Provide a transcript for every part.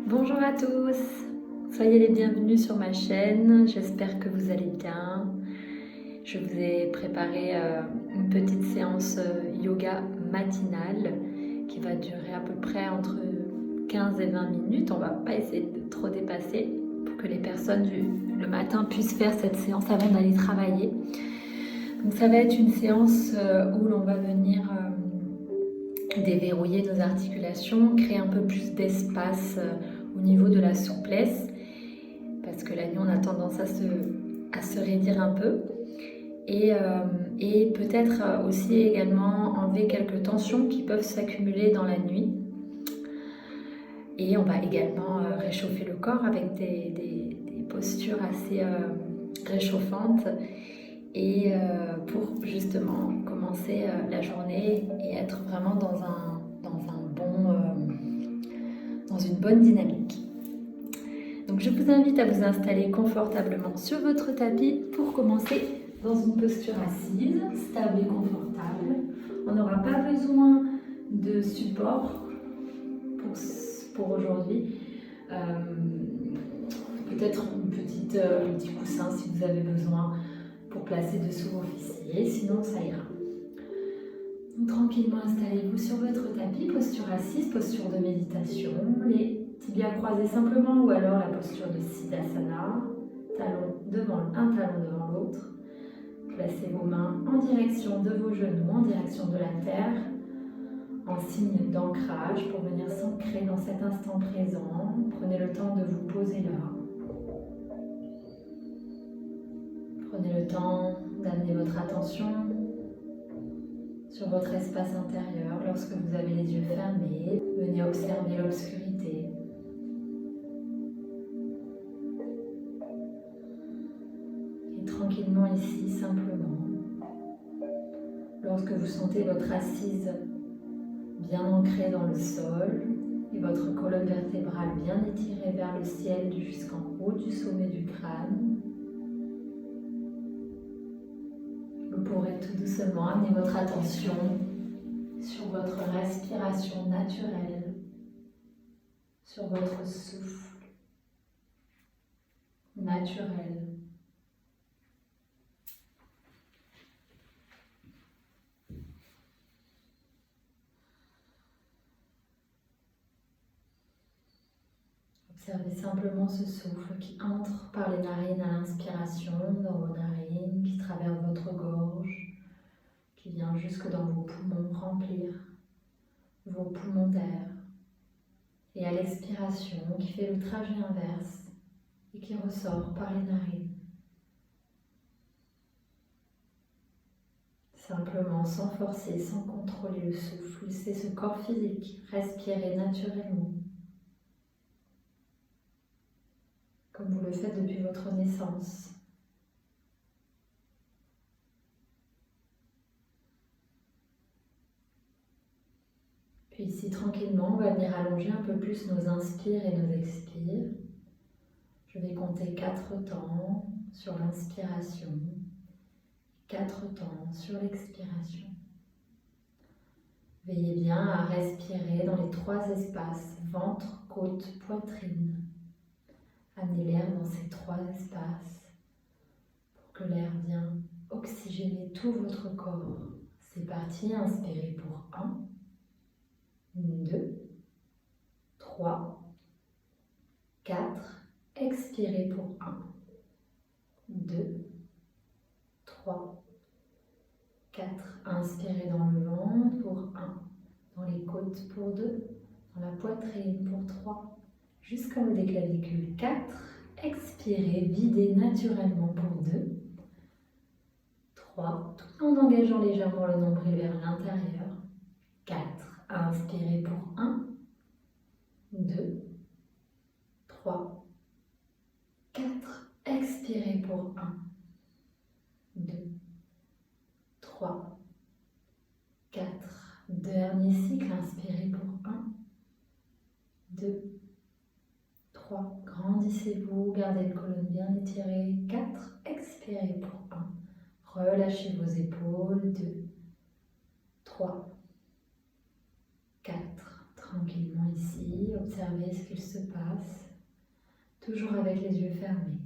Bonjour à tous, soyez les bienvenus sur ma chaîne, j'espère que vous allez bien. Je vous ai préparé une petite séance yoga matinale qui va durer à peu près entre 15 et 20 minutes. On ne va pas essayer de trop dépasser pour que les personnes le matin puissent faire cette séance avant d'aller travailler. Donc ça va être une séance où l'on va venir déverrouiller nos articulations, créer un peu plus d'espace au niveau de la souplesse, parce que la nuit on a tendance à se raidir un peu, et peut-être aussi également enlever quelques tensions qui peuvent s'accumuler dans la nuit. Et on va également réchauffer le corps avec des postures assez réchauffantes, et pour justement commencer la journée et être vraiment dans une bonne dynamique. Donc je vous invite à vous installer confortablement sur votre tapis pour commencer dans une posture assise, stable et confortable. On n'aura pas besoin de support pour aujourd'hui. Peut-être un petit coussin si vous avez besoin pour placer dessous vos fessiers, sinon ça ira. Donc, tranquillement installez-vous sur votre tapis, posture assise, posture de méditation, les tibias croisés simplement, ou alors la posture de Siddhasana, un talon devant l'autre. Placez vos mains en direction de vos genoux, en direction de la terre, en signe d'ancrage pour venir s'ancrer dans cet instant présent. Prenez le temps de vous poser là. Prenez le temps d'amener votre attention sur votre espace intérieur. Lorsque vous avez les yeux fermés, venez observer l'obscurité. Et tranquillement ici, simplement, lorsque vous sentez votre assise bien ancrée dans le sol et votre colonne vertébrale bien étirée vers le ciel jusqu'en haut du sommet du crâne, vous pourrez tout doucement amener votre attention sur votre respiration naturelle, sur votre souffle naturel. Observez simplement ce souffle qui entre par les narines à l'inspiration, dans vos narines, qui traverse votre gorge, qui vient jusque dans vos poumons, remplir vos poumons d'air. Et à l'expiration, qui fait le trajet inverse et qui ressort par les narines. Simplement, sans forcer, sans contrôler le souffle, laissez ce corps physique respirer naturellement, comme vous le faites depuis votre naissance. Puis ici, tranquillement, on va venir allonger un peu plus nos inspires et nos expires. Je vais compter 4 temps sur l'inspiration, 4 temps sur l'expiration. Veillez bien à respirer dans les 3 espaces, ventre, côte, poitrine. Amenez l'air dans ces 3 espaces pour que l'air vienne oxygéner tout votre corps. C'est parti, inspirez pour 1, 2, 3, 4. Expirez pour 1, 2, 3, 4. Inspirez dans le ventre pour 1, dans les côtes pour 2, dans la poitrine pour 3, jusqu'en haut des clavicules 4. Expirez, videz naturellement pour 2, 3, tout en engageant légèrement le nombril vers l'intérieur. 4. Inspirez pour 1, 2, 3, 4. Expirez pour 1, 2, 3, 4. Dernier cycle, inspirez pour 1, 2, 3. Grandissez-vous, gardez le colonne bien étirée. 4. Expirez pour 1. Relâchez vos épaules. 2, 3, 4. Tranquillement ici, observez ce qu'il se passe, toujours avec les yeux fermés.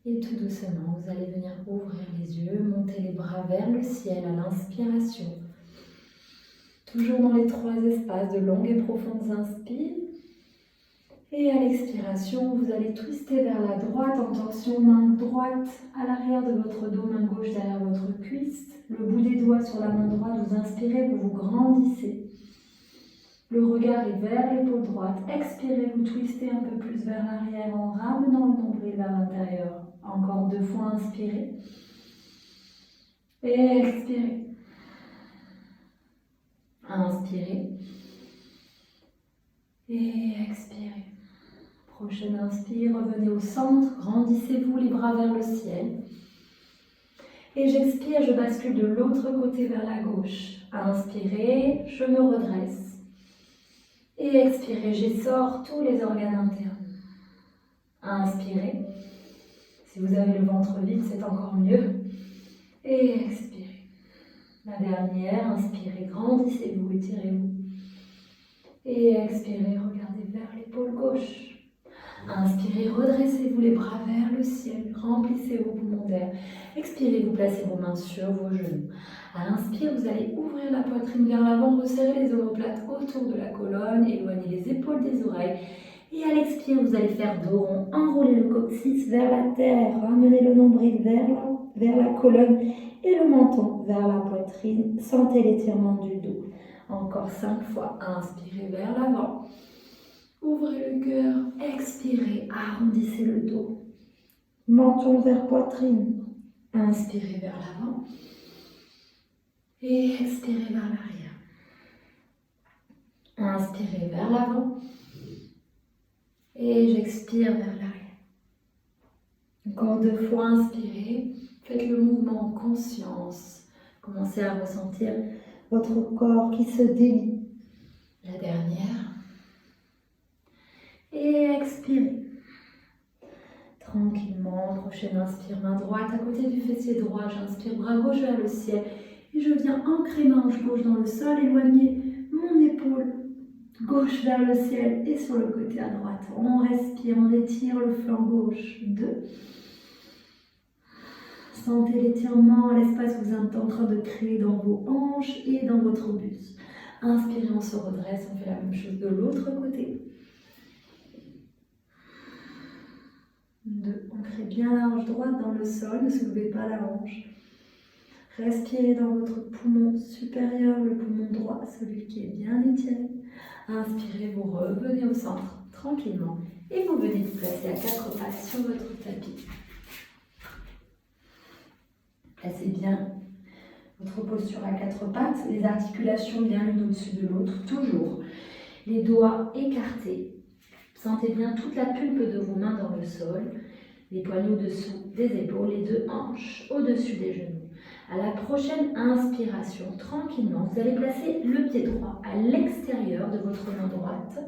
Et tout doucement, vous allez venir ouvrir les yeux, monter les bras vers le ciel à l'inspiration. Toujours dans les 3 espaces de longues et profondes inspires. Et à l'expiration, vous allez twister vers la droite en torsion, main droite à l'arrière de votre dos, main gauche derrière votre cuisse. Le bout des doigts sur la main droite, vous inspirez, vous vous grandissez. Le regard est vers l'épaule droite. Expirez, vous twistez un peu plus vers l'arrière en ramenant le nombril vers l'intérieur. Encore 2 fois, inspirez. Et expirez. Inspirez. Et expirez. Prochaine inspire, revenez au centre, grandissez-vous les bras vers le ciel. Et j'expire, je bascule de l'autre côté vers la gauche. Inspirez, je me redresse. Et expirez, j'essore tous les organes internes. Inspirez. Si vous avez le ventre vide, c'est encore mieux. Et expirez. La dernière, inspirez, grandissez-vous, étirez-vous. Et expirez, regardez vers l'épaule gauche. Inspirez, redressez-vous les bras vers le ciel, remplissez vos poumons d'air. Expirez, vous placez vos mains sur vos genoux. À l'inspire, vous allez ouvrir la poitrine vers l'avant, resserrer les omoplates autour de la colonne, éloigner les épaules des oreilles. Et à l'expire, vous allez faire dos rond, enrouler le coccyx vers la terre, ramener le nombril vers la colonne et le menton vers la poitrine. Sentez l'étirement du dos. Encore 5 fois. Inspirez vers l'avant. Ouvrez le cœur, expirez, arrondissez le dos. Menton vers poitrine. Inspirez vers l'avant. Et expirez vers l'arrière. Inspirez vers l'avant. Et j'expire vers l'arrière. Encore 2 fois, inspirez. Faites le mouvement en conscience. Commencez à ressentir votre corps qui se délie. La dernière. Et expirez. Tranquillement, prochaine inspire, main droite à côté du fessier droit. J'inspire, bras gauche vers le ciel. Et je viens ancrer ma hanche gauche dans le sol, éloigner mon épaule gauche vers le ciel et sur le côté à droite. On respire, on étire le flanc gauche. 2. Sentez l'étirement, l'espace que vous êtes en train de créer dans vos hanches et dans votre buste. Inspirez, on se redresse, on fait la même chose de l'autre côté. 2. Ancrez bien la hanche droite dans le sol, ne soulevez pas la hanche. Respirez dans votre poumon supérieur, le poumon droit, celui qui est bien étiré. Inspirez, vous revenez au centre tranquillement et vous venez vous placer à 4 pattes sur votre tapis. Placez bien votre posture à 4 pattes, les articulations bien l'une au-dessus de l'autre, toujours. Les doigts écartés. Sentez bien toute la pulpe de vos mains dans le sol, les poignets au-dessous des épaules, les 2 hanches au-dessus des genoux. À la prochaine inspiration, tranquillement, vous allez placer le pied droit à l'extérieur de votre main droite.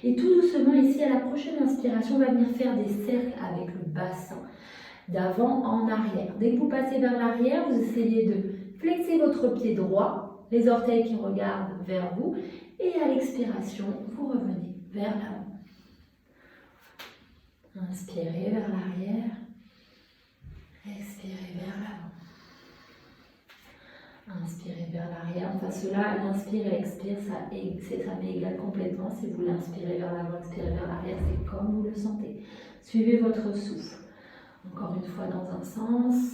Et tout doucement, ici, à la prochaine inspiration, on va venir faire des cercles avec le bassin, d'avant en arrière. Dès que vous passez vers l'arrière, vous essayez de flexer votre pied droit, les orteils qui regardent vers vous. Et à l'expiration, vous revenez vers l'avant. Inspirez vers l'arrière, expirez vers l'avant. Inspirez vers l'arrière, enfin cela, l'inspire et l'expire, ça m'égale complètement. Si vous l'inspirez vers l'avant, expirez vers l'arrière, c'est comme vous le sentez. Suivez votre souffle. Encore une fois dans un sens.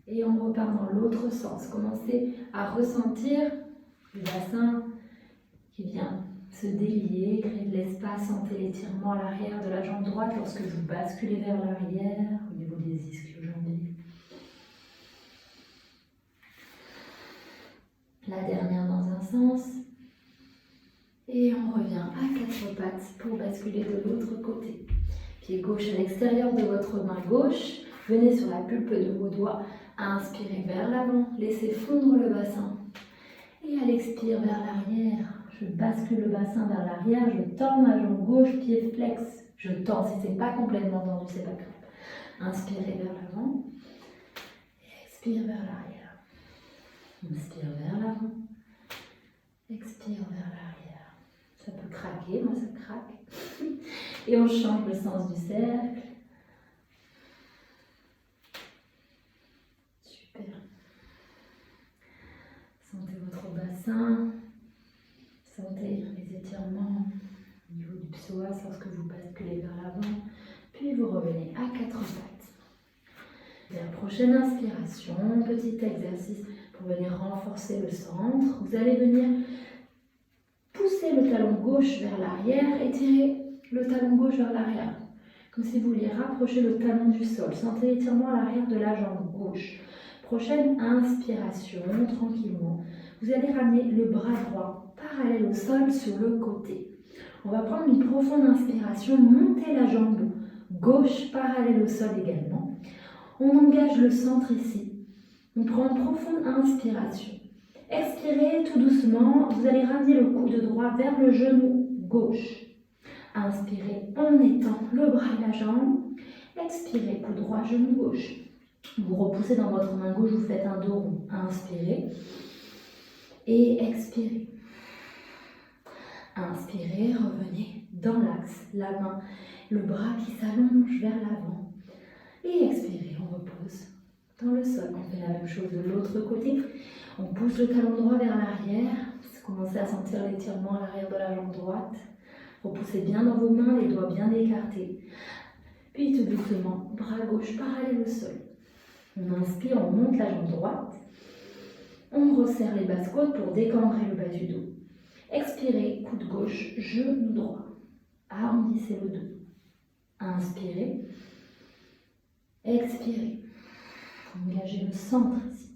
Et on repart dans l'autre sens. Commencez à ressentir le bassin qui vient se délier, créer de l'espace, sentez l'étirement à l'arrière de la jambe droite lorsque vous basculez vers l'arrière, au niveau des ischio-jambiers. La dernière dans un sens. Et on revient à 4 pattes pour basculer de l'autre côté. Pied gauche à l'extérieur de votre main gauche. Venez sur la pulpe de vos doigts. Inspirez vers l'avant, laissez fondre le bassin. Et à l'expire vers l'arrière. Je bascule le bassin vers l'arrière, je tends ma jambe gauche, pied flex. Je tends, si ce n'est pas complètement tendu, c'est pas grave. Inspirez vers l'avant. Et expire vers l'arrière. Inspire vers l'avant. Expire vers l'arrière. Ça peut craquer, moi ça craque. Et on change le sens du cercle. Super. Sentez votre bassin. Sentez les étirements au niveau du psoas lorsque vous basculez vers l'avant. Puis vous revenez à quatre pattes. Et la prochaine inspiration, petit exercice pour venir renforcer le centre. Vous allez venir pousser le talon gauche vers l'arrière et tirer le talon gauche vers l'arrière. Comme si vous vouliez rapprocher le talon du sol. Sentez l'étirement à l'arrière de la jambe gauche. Prochaine inspiration, tranquillement. Vous allez ramener le bras droit parallèle au sol sur le côté. On va prendre une profonde inspiration, monter la jambe gauche parallèle au sol également. On engage le centre ici. On prend une profonde inspiration. Expirez tout doucement. Vous allez ramener le coude droit vers le genou gauche. Inspirez en étend le bras et la jambe. Expirez, coude droit, genou gauche. Vous repoussez dans votre main gauche, vous faites un dos rond. Inspirez et expirez. Inspirez, revenez dans l'axe, la main, le bras qui s'allonge vers l'avant. Et expirez, on repose dans le sol. On fait la même chose de l'autre côté. On pousse le talon droit vers l'arrière. Vous commencez à sentir l'étirement à l'arrière de la jambe droite. Repoussez bien dans vos mains, les doigts bien écartés. Puis tout doucement, bras gauche parallèle au sol. On inspire, on monte la jambe droite. On resserre les basses côtes pour décambrer le bas du dos. Expirez, coude gauche, genou droit. Arrondissez le dos. Inspirez. Expirez. Engagez le centre ici.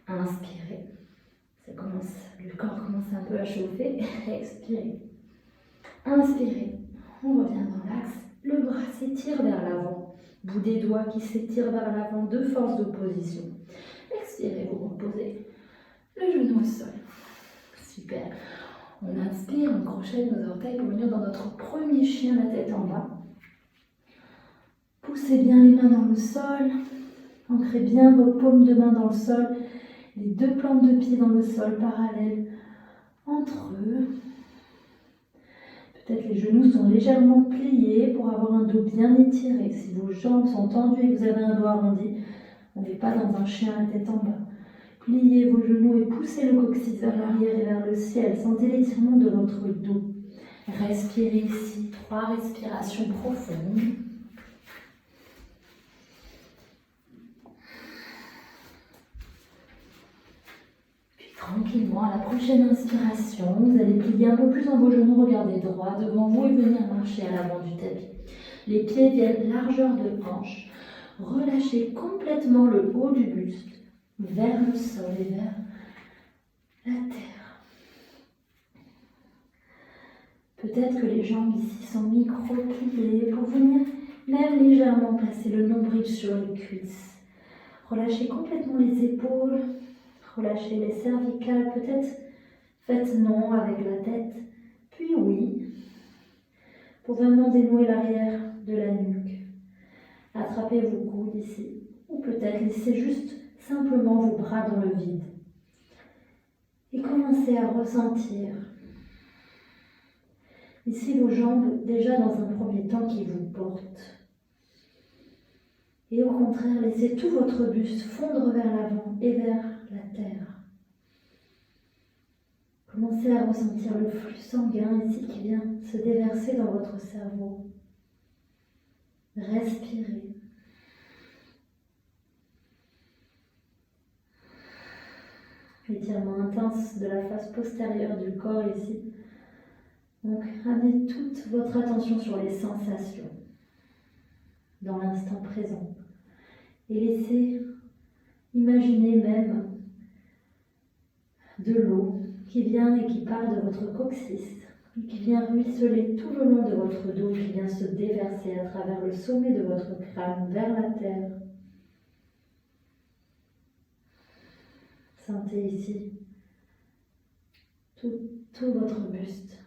Inspirez. Le corps commence un peu à chauffer. Expirez. Inspirez. On revient dans l'axe. Le bras s'étire vers l'avant. Bout des doigts qui s'étirent vers l'avant, deux forces d'opposition. Expirez, vous reposez le genou au sol. Super. On inspire, on crochette nos orteils pour venir dans notre premier chien, la tête en bas. Poussez bien les mains dans le sol. Ancrez bien vos paumes de main dans le sol. Les deux plantes de pied dans le sol parallèles entre eux. Peut-être les genoux sont légèrement pliés pour avoir un dos bien étiré. Si vos jambes sont tendues et que vous avez un dos arrondi, on n'est pas dans un chien à tête en bas. Pliez vos genoux et poussez le coccyx vers l'arrière et vers le ciel. Sentez l'étirement de votre dos. Respirez ici, 3 respirations profondes. Tranquillement, à la prochaine inspiration, vous allez plier un peu plus dans vos genoux, regardez droit devant vous et venir marcher à l'avant du tapis. Les pieds viennent largeur de hanche. Relâchez complètement le haut du buste vers le sol et vers la terre. Peut-être que les jambes ici sont micro-pliées pour venir même légèrement placer le nombril sur les cuisses. Relâchez complètement les épaules. Relâchez les cervicales, peut-être faites non avec la tête, puis oui, pour vraiment dénouer l'arrière de la nuque. Attrapez vos coudes ici, ou peut-être laissez juste simplement vos bras dans le vide. Et commencez à ressentir ici vos jambes déjà dans un premier temps qui vous portent. Et au contraire, laissez tout votre buste fondre vers l'avant et vers la terre. Commencez à ressentir le flux sanguin ici qui vient se déverser dans votre cerveau. Respirez. Étirement intense de la face postérieure du corps ici. Donc ramenez toute votre attention sur les sensations dans l'instant présent. Et laissez imaginer même de l'eau qui vient et qui part de votre coccyx, et qui vient ruisseler tout le long de votre dos, qui vient se déverser à travers le sommet de votre crâne vers la terre. Sentez ici tout votre buste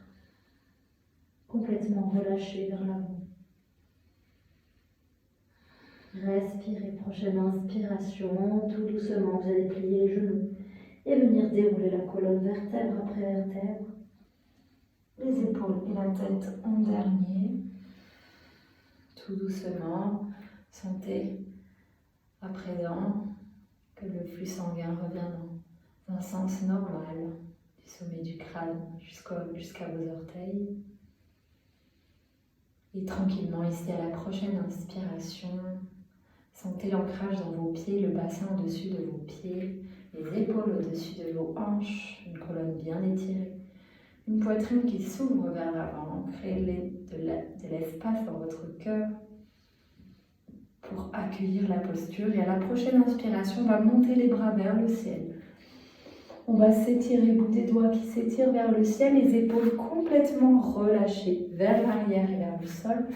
complètement relâché vers l'avant. Respirez, prochaine inspiration, tout doucement, vous allez plier les genoux Et venir dérouler la colonne vertèbre après vertèbre. Les épaules et la tête en dernier. Tout doucement, sentez à présent que le flux sanguin revient dans un sens normal du sommet du crâne jusqu'à vos orteils. Et tranquillement, ici à la prochaine inspiration, sentez l'ancrage dans vos pieds, le bassin au-dessus de vos pieds, les épaules au-dessus de vos hanches, une colonne bien étirée, une poitrine qui s'ouvre vers l'avant. Créez de l'espace dans votre cœur pour accueillir la posture. Et à la prochaine inspiration, on va monter les bras vers le ciel. On va s'étirer, bout des doigts qui s'étirent vers le ciel, les épaules complètement relâchées vers l'arrière et vers le sol.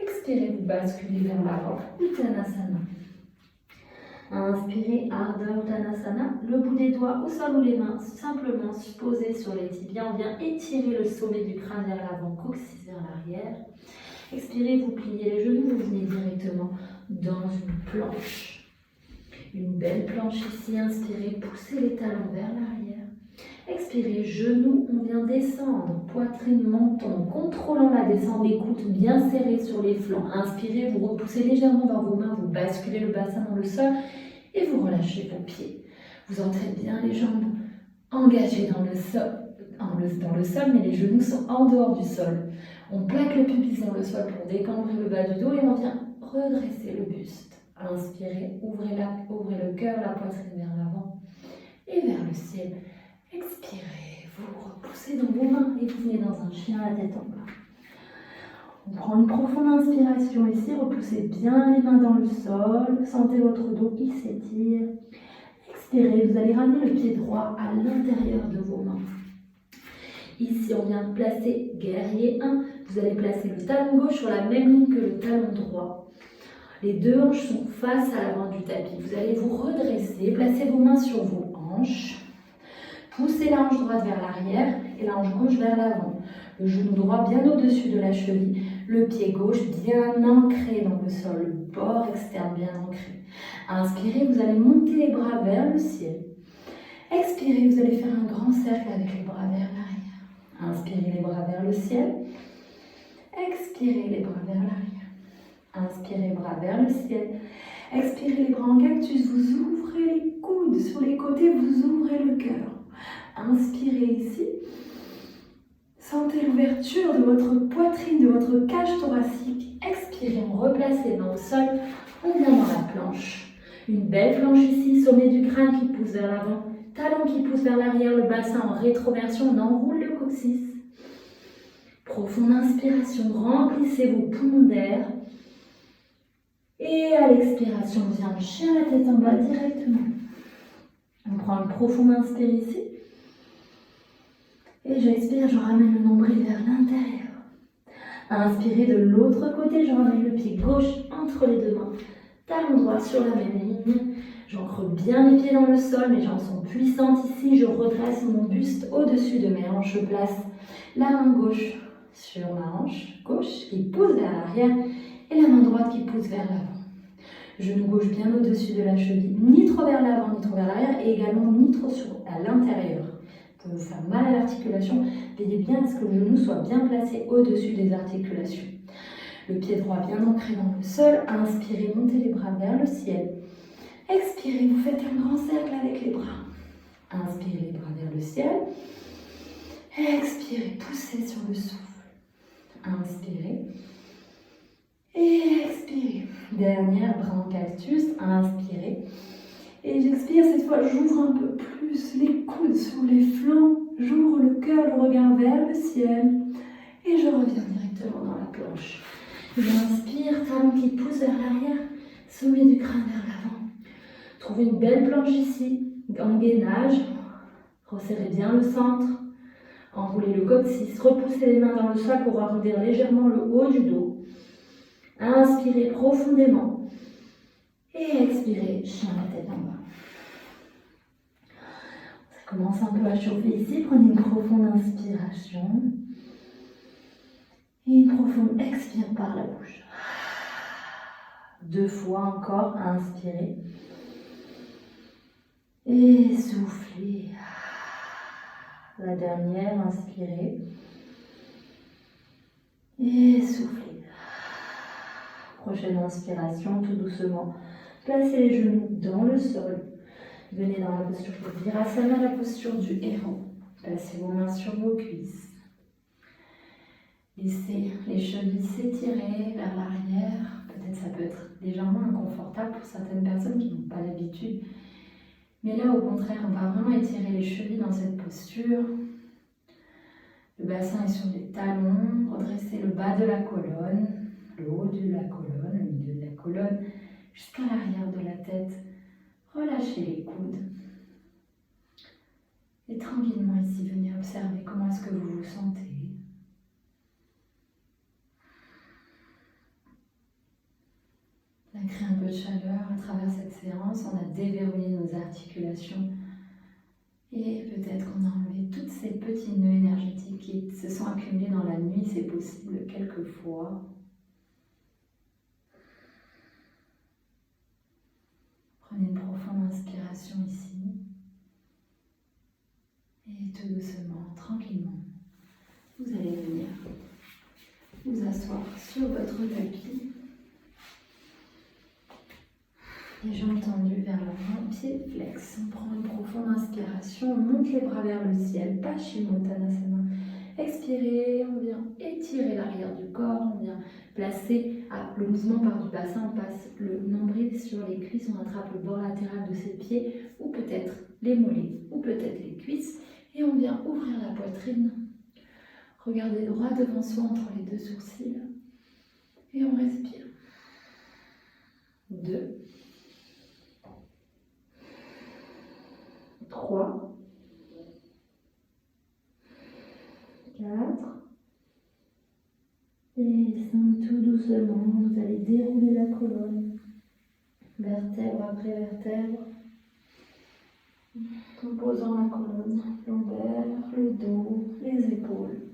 Expirez, vous basculez vers l'avant, Uttanasana. Inspirez, ardeur Uttanasana, le bout des doigts au sol ou les mains simplement posées sur les tibias. On vient étirer le sommet du crâne vers l'avant, coccyx vers l'arrière. Expirez, vous pliez les genoux, vous venez directement dans une planche. Une belle planche ici, inspirez, poussez les talons vers l'arrière. Expirez, genoux, on vient descendre, poitrine, menton, contrôlant la descente des coudes bien serrés sur les flancs. Inspirez, vous repoussez légèrement dans vos mains, vous basculez le bassin dans le sol et vous relâchez vos pieds. Vous entrez bien les jambes engagées dans le sol, mais les genoux sont en dehors du sol. On plaque le pubis dans le sol pour décambrer le bas du dos et on vient redresser le buste. Inspirez, ouvrez le cœur, la poitrine vers l'avant et vers le ciel. Expirez, vous repoussez dans vos mains et vous venez dans un chien à la tête en bas. On prend une profonde inspiration ici, repoussez bien les mains dans le sol, sentez votre dos qui s'étire. Expirez, vous allez ramener le pied droit à l'intérieur de vos mains. Ici, on vient de placer guerrier 1. Vous allez placer le talon gauche sur la même ligne que le talon droit. Les deux hanches sont face à l'avant du tapis. Vous allez vous redresser, placez vos mains sur vos hanches. Poussez la hanche droite vers l'arrière et la hanche gauche vers l'avant. Le genou droit bien au-dessus de la cheville. Le pied gauche bien ancré dans le sol. Le bord externe bien ancré. Inspirez, vous allez monter les bras vers le ciel. Expirez, vous allez faire un grand cercle avec les bras vers l'arrière. Inspirez les bras vers le ciel. Expirez les bras vers l'arrière. Inspirez, bras vers le ciel. Expirez les bras en cactus. Vous ouvrez les coudes sur les côtés. Vous ouvrez le cœur. Inspirez ici. Sentez l'ouverture de votre poitrine, de votre cage thoracique. Expirez, on replace les mains au sol. On vient dans la planche. Une belle planche ici, sommet du crâne qui pousse vers l'avant. Talon qui pousse vers l'arrière, le bassin en rétroversion. On enroule le coccyx. Profonde inspiration. Remplissez vos poumons d'air. Et à l'expiration, on vient chien la tête en bas directement. On prend une profonde inspire ici. Et j'expire, je ramène le nombril vers l'intérieur. Inspirez de l'autre côté, je ramène le pied gauche entre les deux mains. Talon droit sur la même ligne. J'ancre bien les pieds dans le sol, mes jambes sont puissantes ici. Je redresse mon buste au-dessus de mes hanches. Je place la main gauche sur ma hanche gauche qui pousse vers l'arrière et la main droite qui pousse vers l'avant. Genou gauche bien au-dessus de la cheville, ni trop vers l'avant, ni trop vers l'arrière, et également ni trop à l'intérieur. Vous pouvez vous faire mal à l'articulation, veillez bien à ce que le genou soit bien placé au-dessus des articulations. Le pied droit bien ancré dans le sol, inspirez, montez les bras vers le ciel. Expirez, vous faites un grand cercle avec les bras. Inspirez les bras vers le ciel. Expirez, poussez sur le souffle. Inspirez. Et expirez. Dernière, bras en cactus. Inspirez. Et j'expire, cette fois, j'ouvre un peu plus les coudes sur les flancs. J'ouvre le cœur, le regard vers le ciel. Et je reviens directement dans la planche. J'inspire, talon qui pousse vers l'arrière, sommet du crâne vers l'avant. Trouvez une belle planche ici, en gainage. Resserrez bien le centre. Enroulez le coccyx, repoussez les mains dans le sol pour arrondir légèrement le haut du dos. Inspirez profondément. Et expirez, chien la tête en bas. Ça commence un peu à chauffer ici. Prenez une profonde inspiration. Et une profonde expire par la bouche. 2 fois encore, inspirez. Et soufflez. La dernière, inspirez. Et soufflez. Prochaine inspiration, tout doucement. Placez les genoux dans le sol. Venez dans la posture de Virasana, la posture du héros. Placez vos mains sur vos cuisses. Laissez les chevilles s'étirer vers l'arrière. Peut-être ça peut être légèrement inconfortable pour certaines personnes qui n'ont pas l'habitude. Mais là, au contraire, on va vraiment étirer les chevilles dans cette posture. Le bassin est sur les talons. Redressez le bas de la colonne, le haut de la colonne, le milieu de la colonne, jusqu'à l'arrière de la tête. Relâchez les coudes. Et tranquillement ici, venez observer comment est-ce que vous vous sentez. On a créé un peu de chaleur à travers cette séance. On a déverrouillé nos articulations. Et peut-être qu'on a enlevé toutes ces petits nœuds énergétiques qui se sont accumulés dans la nuit. C'est possible quelquefois. Prenez une profonde inspiration ici. Et tout doucement, tranquillement, vous allez venir vous asseoir sur votre tapis. Les jambes tendues vers l'avant, pieds flex. On prend une profonde inspiration, on monte les bras vers le ciel, Paschimottanasana. Expirez, on vient étirer l'arrière du corps, on vient placer le mouvement part du bassin, on passe le nombril sur les cuisses, on attrape le bord latéral de ses pieds, ou peut-être les mollets, ou peut-être les cuisses, et on vient ouvrir la poitrine. Regardez droit devant soi entre les deux sourcils, et on respire. 2, 3, 4, et 5, tout doucement, vous allez dérouler la colonne, vertèbre après vertèbre, en posant la colonne, lombaire, le dos, les épaules,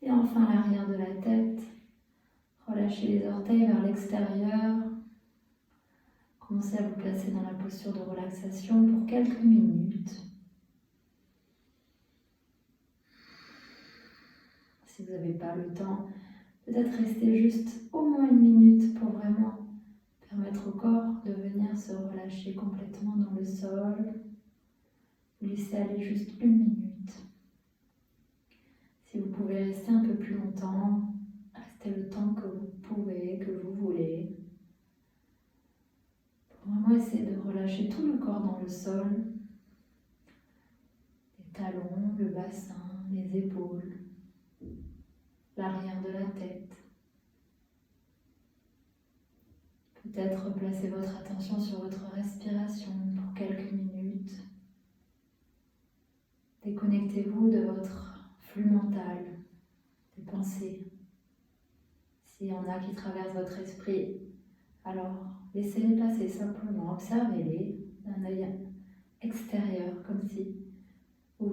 et enfin l'arrière de la tête. Relâchez les orteils vers l'extérieur. Commencez à vous placer dans la posture de relaxation pour quelques minutes. Si vous n'avez pas le temps, peut-être rester juste au moins une minute pour vraiment permettre au corps de venir se relâcher complètement dans le sol. Vous laissez aller juste une minute. Si vous pouvez rester un peu plus longtemps, restez le temps que vous pouvez, que vous voulez. Pour vraiment essayer de relâcher tout le corps dans le sol. Les talons, le bassin, les épaules, l'arrière de la tête. Peut-être placer votre attention sur votre respiration pour quelques minutes. Déconnectez-vous de votre flux mental, des pensées. S'il y en a qui traversent votre esprit, alors laissez-les passer simplement, observez-les d'un œil extérieur, comme si vous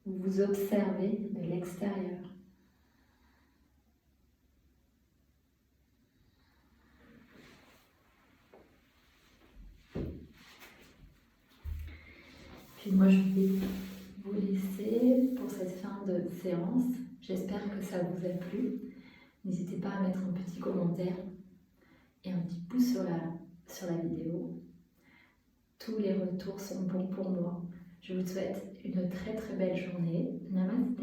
vous observez de l'extérieur. Puis moi je vais vous laisser pour cette fin de séance. J'espère que ça vous a plu. N'hésitez pas à mettre un petit commentaire et un petit pouce sur la vidéo. Tous les retours sont bons pour moi. Je vous souhaite une très très belle journée. Namasté.